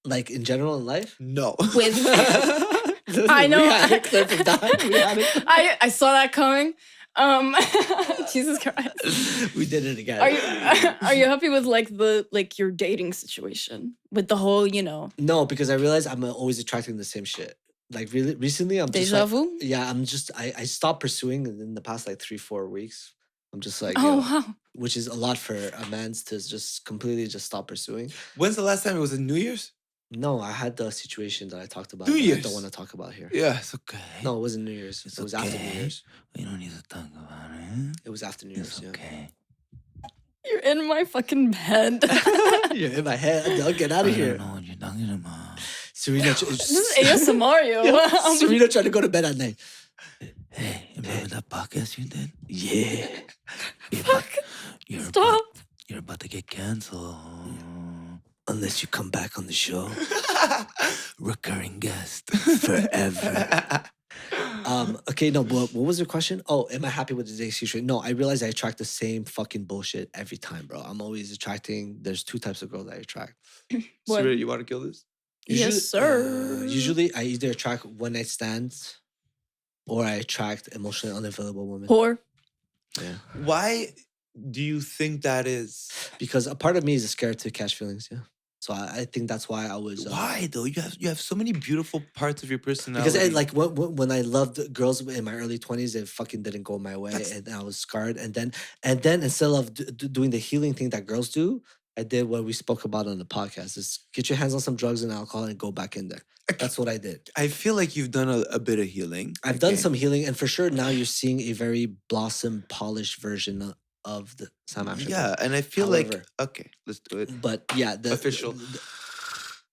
Like in general in life. no. with? I know. We had a clip of that. We had it. I saw that coming. Jesus Christ. We did it again. Are you happy with like your dating situation with the whole, you know, No, because I realized I'm always attracting the same shit. Like really, recently, I'm just deja like, vu? yeah, I stopped pursuing in the past like 3-4 weeks. I'm just like, Oh yo, wow. which is a lot for a man's to just completely just stop pursuing. When's the last time it was in New Year's? No, I had the situation that I talked about. New that I Year's? don't want to talk about here. Yeah, it's okay. No, it wasn't New Year's. It was after New Year's. We don't need to talk about it. It was after New Year's. Yeah. You're in my fucking head. You're in my head. Adele, get out of here. know what you're talking about. Serena, This is ASMR, yo. Serena tried to go to bed at night. Hey, remember that podcast you did? Yeah. Stop. You're about to get canceled. Unless you come back on the show Recurring guest. forever. Okay, no, but what was your question? Oh, am I happy with the dating situation? No, I realize I attract the same fucking bullshit every time, bro. I'm always attracting. There's 2 types of girls I attract. What? Serena, you want to kill this? Yes, sir. Usually, I either attract one night stands or I attract emotionally unavailable women. Whore. Yeah, Why do you think that is? because a part of me is scared to catch feelings. Yeah, so I think that's why I was. Why though? You have so many beautiful parts of your personality. Because I, like when I loved girls in my early 20s, it fucking didn't go my way, and I was scarred. And then instead of doing the healing thing that girls do, I did what we spoke about on the podcast: is get your hands on some drugs and alcohol and go back in there. That's what I did. I feel like you've done a bit of healing. I've done okay? some healing, and for sure now you're seeing a very blossom, polished version of the Sam Asher. Yeah, and I feel like However- okay, let's do it. But yeah, the Official.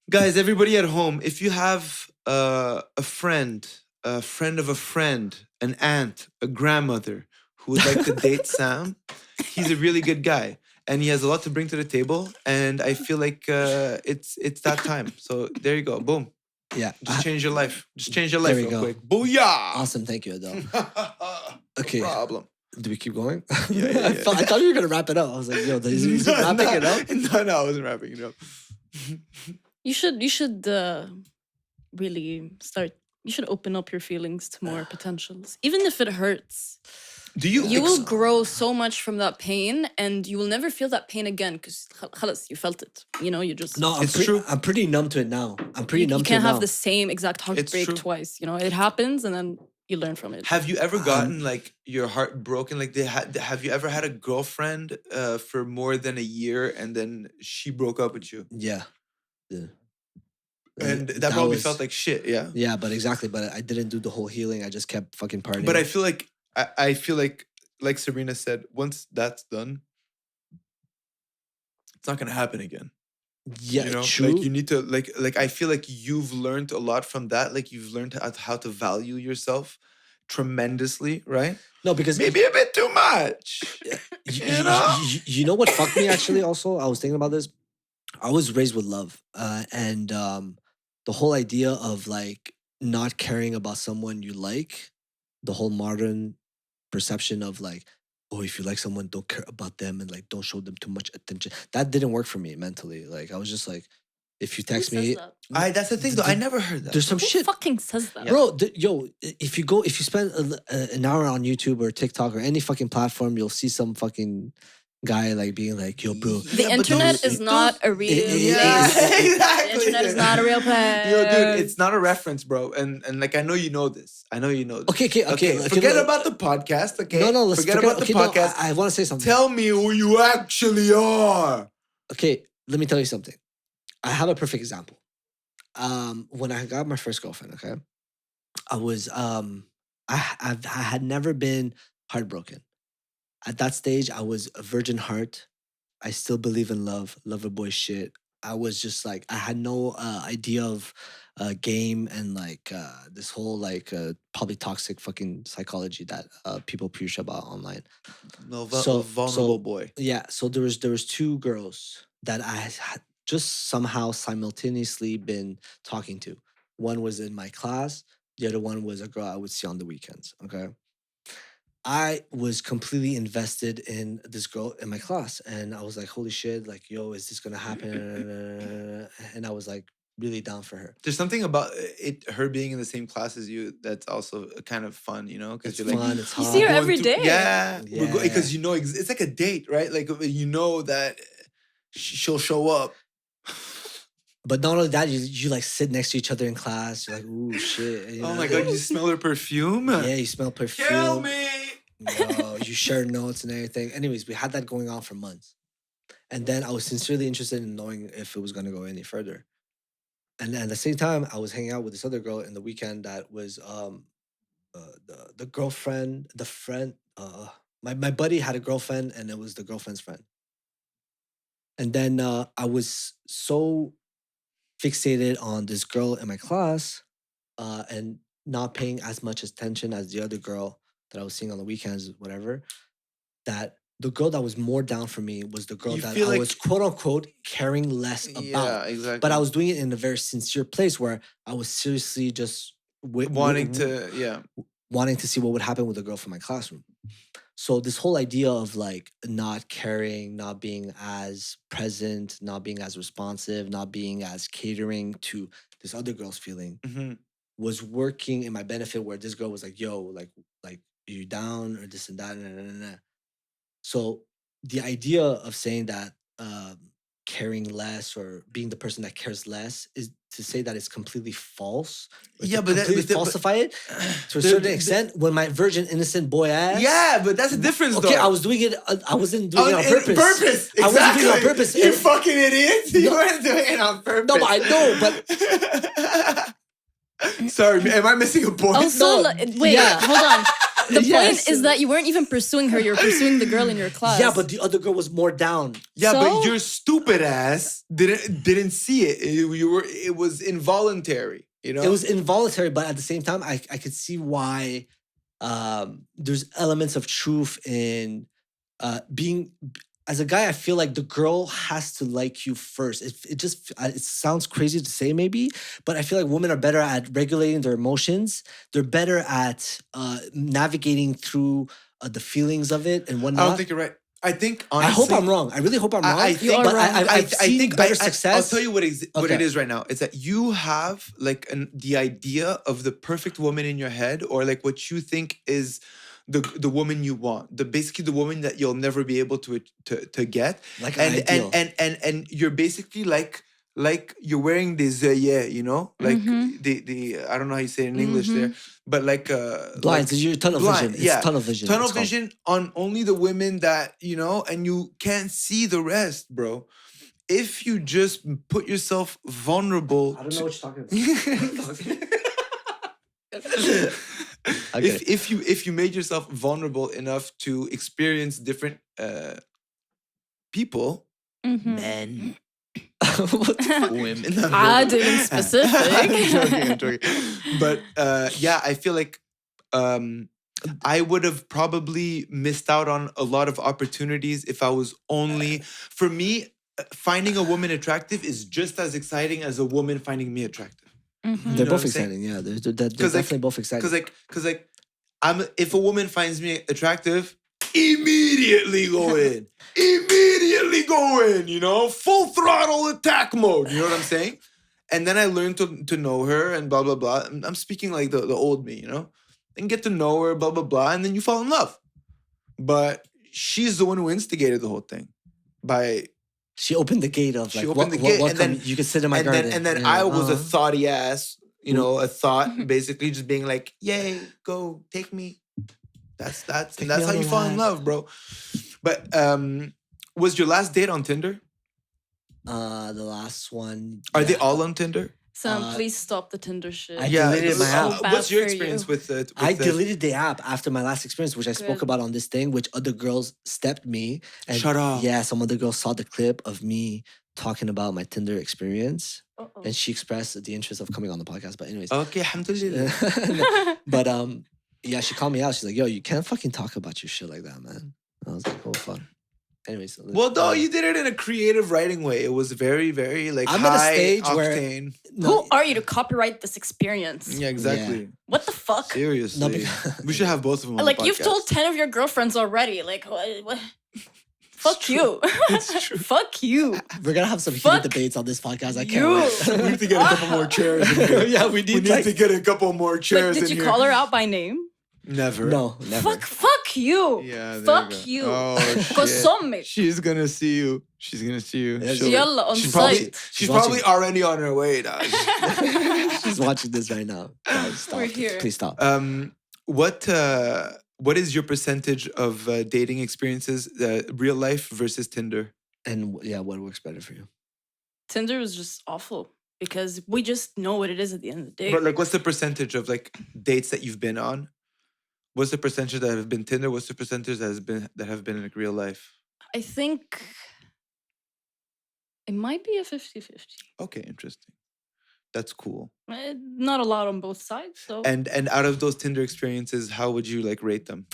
Guys, everybody at home, if you have a friend of a friend, an aunt, a grandmother who would like to date Sam, he's a really good guy. And he has a lot to bring to the table. And I feel like it's that time. So there you go. Boom. yeah. Just change your life. Just change your life There we real go. quick. Booyah! Awesome, thank you, Adele. Okay. Problem. Do we keep going? Yeah, I thought you were gonna wrap it up. I was like, yo, is he wrapping it up? No, I wasn't wrapping it up. You should really start. You should open up your feelings to more potentials, even if it hurts. Do you? You will grow so much from that pain, and you will never feel that pain again because you felt it. You know, you just No, It's true. I'm pretty numb to it now. I'm pretty you numb to it can't now. have the same exact heartbreak true. twice. You know, it happens, and then you learn from it. Have you ever gotten like your heart broken? Like have you ever had a girlfriend for more than a year and then she broke up with you? Yeah. And that probably was- felt like shit, yeah. Yeah, but exactly. But I didn't do the whole healing. I just kept fucking partying. But I feel like Serena said, once that's done, it's not gonna happen again. yeah, You know, true. like you need to like I feel like you've learned a lot from that. Like you've learned how to value yourself tremendously, right? no, because Maybe a bit too much. you know? you know what fucked me actually. Also, I was thinking about this. I was raised with love, and the whole idea of like not caring about someone you like, the whole modern perception of like, oh, if you like someone, don't care about them and like don't show them too much attention. That didn't work for me mentally. Like I was just like, if you text me, That's the thing though. I never heard that. there's some Who shit. fucking says that? Bro, if you spend an hour on YouTube or TikTok or any fucking platform, you'll see some fucking guy like being like, yo, bro. The Yeah, but internet those- is not a real Yeah, place. exactly. The internet is not a real place. Yo, dude, it's not a reference, bro. And like I know you know this. I know you know this. Okay. Forget about the podcast. Okay. No, let's forget about the podcast. I want to say something. Tell me who you actually are. Okay, let me tell you something. I have a perfect example. When I got my first girlfriend, okay, I was I had never been heartbroken. At that stage, I was a virgin heart. I still believe in love, lover boy shit. I was just like, I had no idea of game and like this whole like probably toxic fucking psychology that people preach about online. No, So- vulnerable so- boy. Yeah, so there was two girls that I had just somehow simultaneously been talking to. One was in my class, the other one was a girl I would see on the weekends. Okay. I was completely invested in this girl in my class. And I was like, holy shit, like, yo, is this gonna happen? And I was like really down for her. There's something about it, her being in the same class as you that's also kind of fun, you know? Because It's you're fun, like, it's You hot. see her going every through- day. Yeah, Yeah. because you know it's like a date, right? Like you know that she'll show up. But not only that, you like sit next to each other in class. You're like, ooh, shit. you Oh know? my god, you smell her perfume? Yeah, you smell perfume. Kill me! Yo, you share notes and everything. Anyways, we had that going on for months. And then I was sincerely interested in knowing if it was going to go any further. And at the same time, I was hanging out with this other girl in the weekend that was the girlfriend, the friend. My buddy had a girlfriend, and it was the girlfriend's friend. And then I was so fixated on this girl in my class and not paying as much attention as the other girl that I was seeing on the weekends, whatever, that the girl that was more down for me was the girl You that I feel like- was quote unquote caring less about. Yeah, exactly. But I was doing it in a very sincere place where I was seriously just wanting to, yeah. wanting to see what would happen with the girl from my classroom. So this whole idea of like not caring, not being as present, not being as responsive, not being as catering to this other girl's feeling Mhm. was working in my benefit, where this girl was like, yo, like are you down or this and that? So the idea of saying that caring less or being the person that cares less is to say that it's completely false. Or Yeah, to but that- completely but the- but- falsify it to a the- certain the- extent. When my virgin, innocent boy ass. Yeah, but that's the difference, Okay, though. I was doing it. I wasn't doing it on in purpose. Exactly. I wasn't doing it on purpose. You And- fucking idiot. You No. weren't doing it on purpose. No, but I know, but sorry, am I missing a point? Also, No, wait, yeah. hold on. The Yes. point is that you weren't even pursuing her; you're pursuing the girl in your class. Yeah, but the other girl was more down. Yeah, So? but your stupid ass didn't see it. It was involuntary. You know, It was involuntary, but at the same time, I could see why there's elements of truth in being. As a guy, I feel like the girl has to like you first. It sounds crazy to say maybe, but I feel like women are better at regulating their emotions. They're better at navigating through the feelings of it and I whatnot. don't think you're right. I think I honestly, hope I'm wrong. I really hope I'm wrong. I You think, are but wrong. I've seen better success. I'll tell you what it Okay. is right now. It's that you have like the idea of the perfect woman in your head, or like what you think is the woman you want. Basically the woman that you'll never be able to get. Like an ideal. And you're basically like you're wearing this you know, like Mhm. the I don't know how you say it in English there, but like Blinds, like, you're tunnel blind, vision. It's yeah. tunnel vision. tunnel it's called. vision on only the women that you know, and you can't see the rest, bro. If you just put yourself vulnerable, I don't know what you're talking to- about. Okay. if you made yourself vulnerable enough to experience different people, Mhm. men, What the fuck? women. I didn't specific. I'm joking. But yeah, I feel like I would have probably missed out on a lot of opportunities if I was only. For me, finding a woman attractive is just as exciting as a woman finding me attractive. Mhm. They're know both what I'm saying? exciting. Yeah, they're 'Cause, like- definitely both exciting. Cause like if a woman finds me attractive, immediately go in. Immediately go in, you know? Full throttle attack mode. You know what I'm saying? And then I learned to know her and blah blah blah. I'm speaking like the old me, you know? And get to know her, blah blah blah, and then you fall in love. But she's the one who instigated the whole thing. She opened the gate of She like, opened the gate, welcome, and then you can sit in my and garden. then Yeah. I was a Uh-huh. thoughty ass, you know, a thought, basically just being like, "Yay, go take me." That's Take and that's me how on you a fall in ride. love, bro. But was your last date on Tinder? The last one. Are they yeah. all on Tinder? Sam, please stop the Tinder shit. I Yeah. deleted my so app. bad What's your for experience you. with I the- deleted the app after my last experience, which I spoke Good. about on this thing, which other girls stepped me. And Shut up. Yeah, some other girls saw the clip of me talking about my Tinder experience, Uh-oh. and she expressed the interest of coming on the podcast. But anyways, Okay, alhamdulillah. but yeah, she called me out. She's like, "Yo, you can't fucking talk about your shit like that, man." I was like, "Oh fuck." Anyways, Well, no, you did it in a creative writing way. It was very, very like I'm at a high stage where- octane. Who are you to copyright this experience? Yeah, exactly. What the fuck? Seriously, No, because- we should have both of them. On Like the you've told podcast. 10 of your girlfriends already. Like what? Fuck you. It's true. Fuck you. We're gonna have some heated Fuck debates on this podcast. I you. can't We need to get a couple more chairs in here. wait. Yeah, we We need, need like, to get a couple more Like, chairs did in you here. call her out by name? Never. No, never. Fuck you. Yeah. there Fuck go. you. Oh, shit. Qosomik. She's gonna see you. She's gonna see you. Yeah, She'll- Yalla, on she's probably, site. she's She's probably watching. already on her way, dog. She's watching this right now. Guys, stop. We're here. Please stop. What is your percentage of dating experiences, real life versus Tinder? And yeah, what works better for you? Tinder was just awful because we just know what it is at the end of the day. But like, what's the percentage of like dates that you've been on? What's the percentage that have been Tinder? What's the percentage that have been in like real life? I think it might be a 50-50. Okay, interesting. That's cool. Not a lot on both sides, though. And out of those Tinder experiences, how would you like rate them?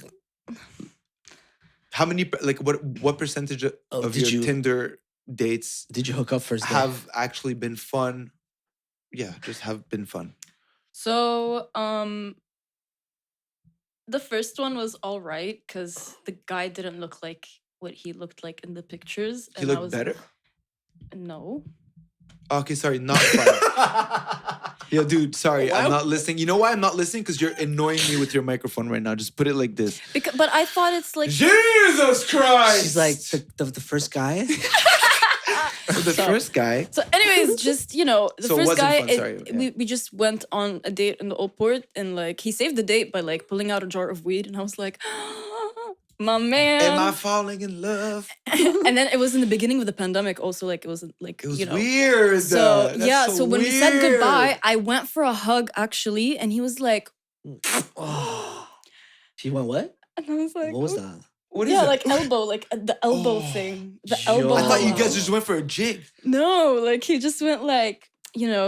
How many like what percentage of did your you- Tinder dates Did you hook up first? day? have actually been fun? Yeah, just have been fun. So, the first one was all right because the guy didn't look like what he looked like in the pictures. He and I looked was better? No. Okay, sorry, not fun. Yo, dude, sorry, I'm not listening. You know why I'm not listening? Because you're annoying me with your microphone right now. Just put it like this. But I thought it's like Jesus Christ! She's like the first guy. the first guy. So, anyways, just the So it first wasn't guy, fun, sorry, yeah. we just went on a date in the old port, and like he saved the date by like pulling out a jar of weed, and I was like, my man. Am I falling in love? And then it was in the beginning of the pandemic, also like it was like It was you know. weird. So That's yeah, so when we said weird. goodbye, I went for a hug actually, and he was like, Oh. She went what? and I was like, What was "Oh." that? What is Yeah, it? like elbow, like the elbow Oh, thing, the yo. elbow. I thought you hug. guys just went for a jig. No, like he just went like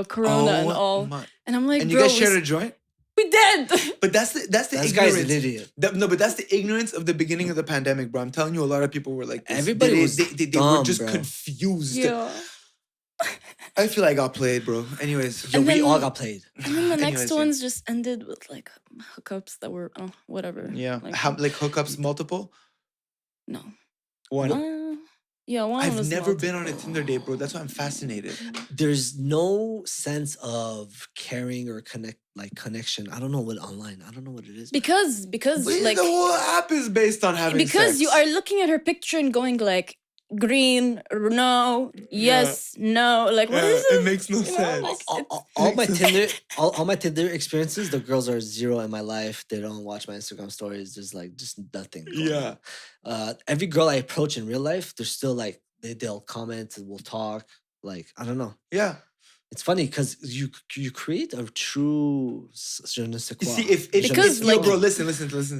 Corona and all, my- and I'm like, And you bro, guys shared a joint? we did. But that's the This ignorance. guy's an idiot. No, but that's the ignorance of the beginning of the pandemic, bro. I'm telling you, a lot of people were like, this. Everybody they, was they were dumb, just bro. confused. Yeah. I feel like I got played, bro. Anyways, Yo, And we then- all got played. And then the next Anyways, yeah. ones just ended with like hookups that were whatever. yeah, Like, like hookups multiple. no. One. Yeah, one I've was never been on a multiple. Tinder date, bro. That's why I'm fascinated. There's no sense of caring or connection. I don't know what online. I don't know what it is. Because But like the whole app is based on having because sex. you are looking at her picture and going like green, no, yes, no. Like what Yeah, is it this? makes no You know, sense. like, all my Tinder, all my Tinder experiences, the girls are zero in my life. They don't watch my Instagram stories. There's like just nothing. going Yeah. on. Every girl I approach in real life, they're still like they'll comment and we'll talk. Like I don't know. Yeah. It's funny because you create a true je ne sais You quoi. see, if Because, yo, like- bro, listen.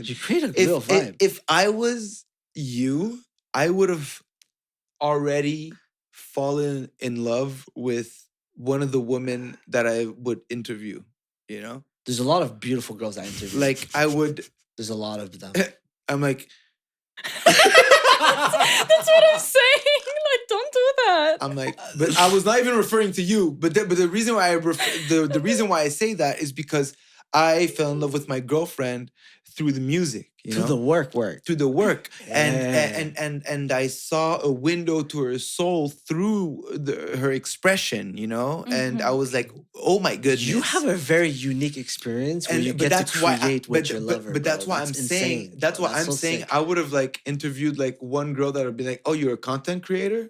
you create a real vibe. If I was you, I would have already fallen in love with one of the women that I would interview. You know, There's a lot of beautiful girls I interview. like I would. there's a lot of them. I'm like, That's what I'm saying. Like, don't do that. I'm like, but I was not even referring to you. But the reason why the reason why I say that is because I fell in love with my girlfriend through the music, you To know, the work. through the work, Yeah. and I saw a window to her soul through her expression, you know, and I was like, oh my goodness, You have a very unique experience where you get to create with your lover. but that's bro. why I'm saying insane, that's bro. why I'm so saying sick. I would have like interviewed like one girl that would be like, oh, you're a content creator,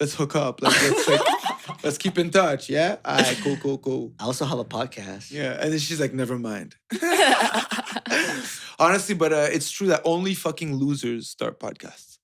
let's hook up, let's keep in touch, yeah, all right, cool. I also have a podcast. Yeah, and then she's like, never mind. Honestly, but it's true that only fucking losers start podcasts.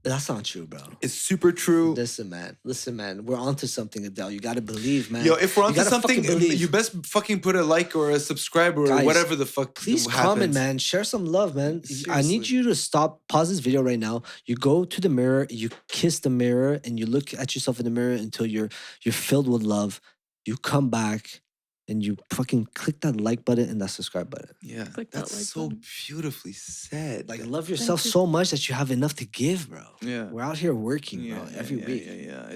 That's not true, bro. It's super true. Listen, man. We're onto something, Adele. You gotta believe, man. Yo, if we're You onto gotta something, fucking believe. you best fucking put a like or a subscribe or Guys, whatever the fuck. Please happens. comment, man. Share some love, man. I need Seriously. you to stop, pause this video right now. You go to the mirror, you kiss the mirror, and you look at yourself in the mirror until you're filled with love. You come back and you fucking click that like button and that subscribe button. Yeah, Click that that's like so button. beautifully said. Like, love yourself you. so much that you have enough to give, bro. Yeah. We're out here working, bro, every week. Yeah.